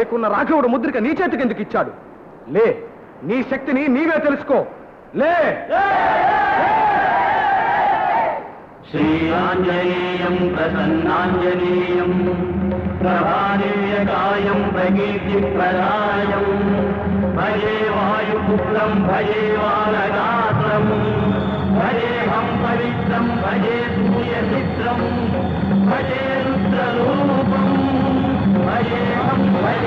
లేకున్న రాఘవుడు ముద్రిక నీ చేతికి ఎందుకు ఇచ్చాడు? లే, నీ శక్తిని నీవే తెలుసుకో. లే. శ్రీఆంజనేయం ప్రసన్నాంజనేయం ప్రభానేయకాయం ప్రకీర్తిప్రదాయం భజే వాయుపుత్రం భజే వానగాత్రం భజేహం పవిత్రం భజే సూర్యమిత్రం భజే రుద్రరూపం భజేహం భజే